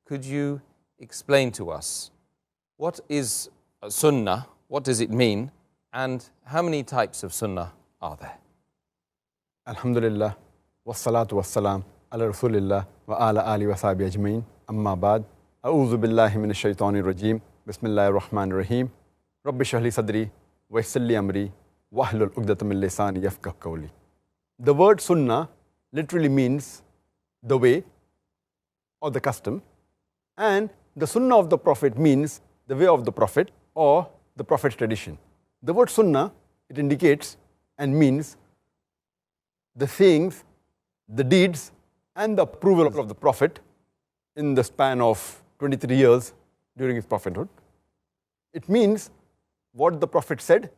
could you explain to us what is Sunnah, what does it mean, and how many types of Sunnah are there? Alhamdulillah, wassalatu wassalam ala rasulillah wa ala ali wa sahbihi ajmain, amma ba'd. A'udhu billahi minash shaitanir rajim. Bismillahir rahmanir rahim. Rabbi shrah li sadri wa yassir li amri wahlul 'uqdatam min lisani yafqahu qawli. The word Sunnah literally means the way or the custom, and the Sunnah of the Prophet means the way of the Prophet or the Prophet's tradition. The word Sunnah, it indicates and means the sayings, the deeds, and the approval of the Prophet in the span of 23 years during his prophethood. It means what the Prophet said,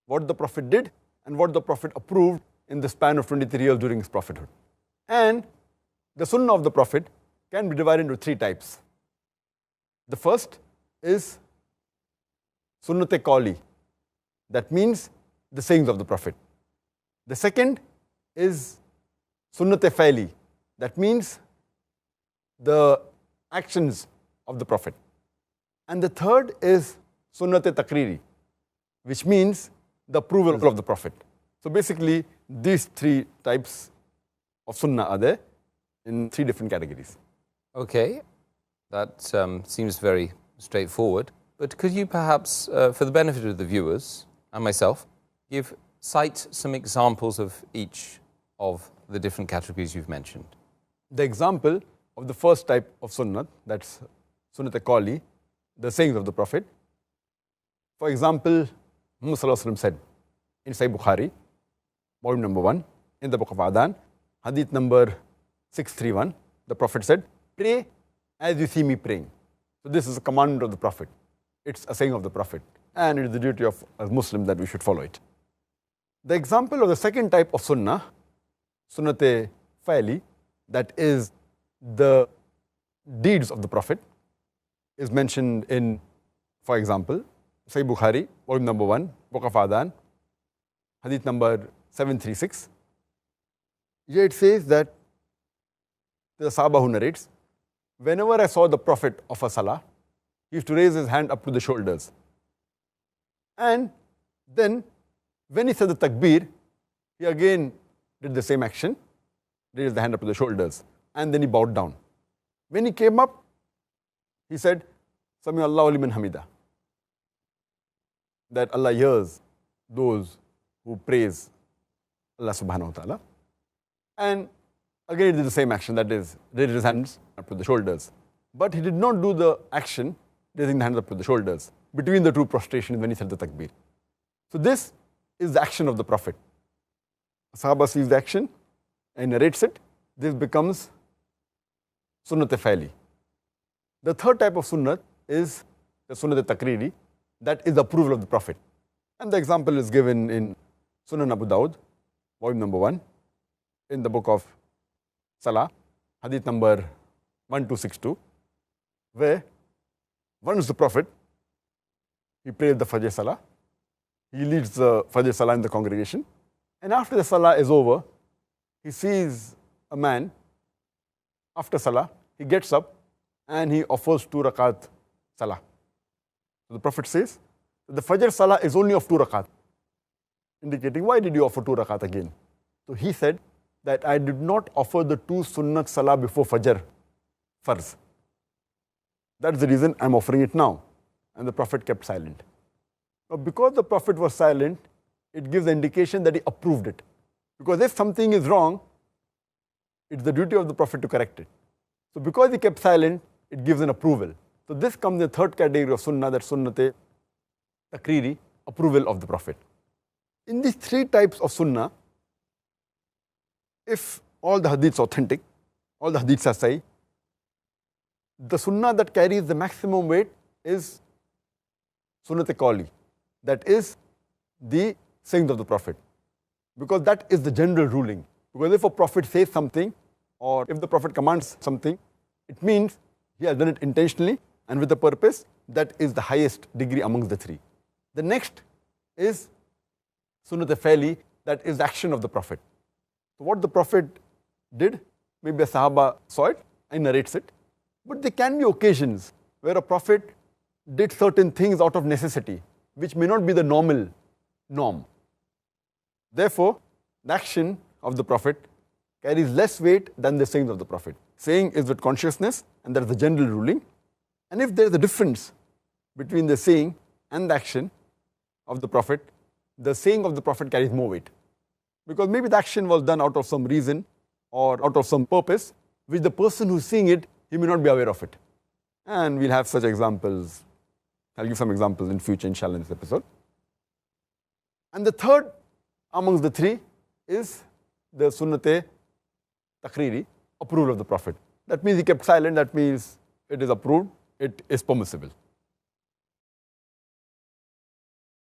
what the Prophet did, and what the Prophet approved in the span of 23 years during his prophethood. And the Sunnah of the Prophet can be divided into three types. The first is Sunnat-e Qawli, that means the sayings of the Prophet. The second is Sunnat-e Fa'li, that means the actions of the Prophet. And the third is Sunnat-e Takriri, which means the approval of the Prophet. So basically, these three types of Sunnah are there in three different categories. Okay, that seems very straightforward. But could you perhaps, for the benefit of the viewers and myself, cite some examples of each of the different categories you've mentioned? The example of the first type of Sunnah, that's Sunnat-e Qawli, the sayings of the Prophet. For example, Muhammad Sallallahu Alaihi Wasallam said in Sahih Bukhari, volume number 1, in the book of Adhan, hadith number 631, the Prophet said, "Pray as you see me praying." So this is a commandment of the Prophet. It's a saying of the Prophet, and it is the duty of a Muslim that we should follow it. The example of the second type of Sunnah, Sunnat-e Fa'li, that is the deeds of the Prophet, is mentioned in, for example, Sahih Bukhari, volume number 1, book of Adhan, hadith number 736. Here it says that the Sahaba who narrates, whenever I saw the Prophet of a Salah, he used to raise his hand up to the shoulders. And then, when he said the takbir, he again did the same action, raised the hand up to the shoulders, and then he bowed down. When he came up, he said, Sami Allahu liman hamida, that Allah hears those who praise Allah subhanahu wa ta'ala. And again he did the same action, that is, raised his hands up to the shoulders. But he did not do the action, raising the hands up to the shoulders, between the two prostrations when he said the takbir. So this is the action of the Prophet. Sahaba sees the action and narrates it. This becomes Sunnat-e Fa'li. The third type of Sunnah is the Sunnat-e Takriri, that is the approval of the Prophet. And the example is given in Sunan Abu Dawud, volume number 1, in the book of Salah, hadith number 1262, where once the Prophet, he prayed the Fajr Salah, he leads the Fajr Salah in the congregation, and after the Salah is over, he sees a man, after Salah, he gets up and he offers 2 rakat Salah. So the Prophet says, the Fajr Salah is only of 2 rakat, indicating, why did you offer 2 rakat again? So he said that I did not offer the 2 Sunnat Salah before Fajr, Farz. That's the reason I'm offering it now. And the Prophet kept silent. Now, because the Prophet was silent, it gives the indication that he approved it. Because if something is wrong, it's the duty of the Prophet to correct it. So because he kept silent, it gives an approval. So this comes in the third category of Sunnah, that Sunnat-e Takriri, approval of the Prophet. In these three types of Sunnah, if all the hadiths are authentic, all the hadiths are sahih, the Sunnah that carries the maximum weight is Sunnat-e Qawli, that is the sayings of the Prophet. Because that is the general ruling. Because if a Prophet says something, or if the Prophet commands something, it means he has done it intentionally and with a purpose. That is the highest degree amongst the three. The next is Sunnat-e Fa'li, that is the action of the Prophet. So what the Prophet did, maybe a Sahaba saw it and narrates it. But there can be occasions where a prophet did certain things out of necessity, which may not be the normal norm. Therefore, the action of the prophet carries less weight than the sayings of the prophet. Saying is with consciousness, and that is the general ruling. And if there is a difference between the saying and the action of the prophet, the saying of the prophet carries more weight. Because maybe the action was done out of some reason or out of some purpose, which the person who's seeing it, he may not be aware of it. And we'll have such examples. I'll give some examples in future, inshallah, in this episode. And the third amongst the three is the sunnate takriri, approval of the prophet. That means he kept silent, that means it is approved, it is permissible.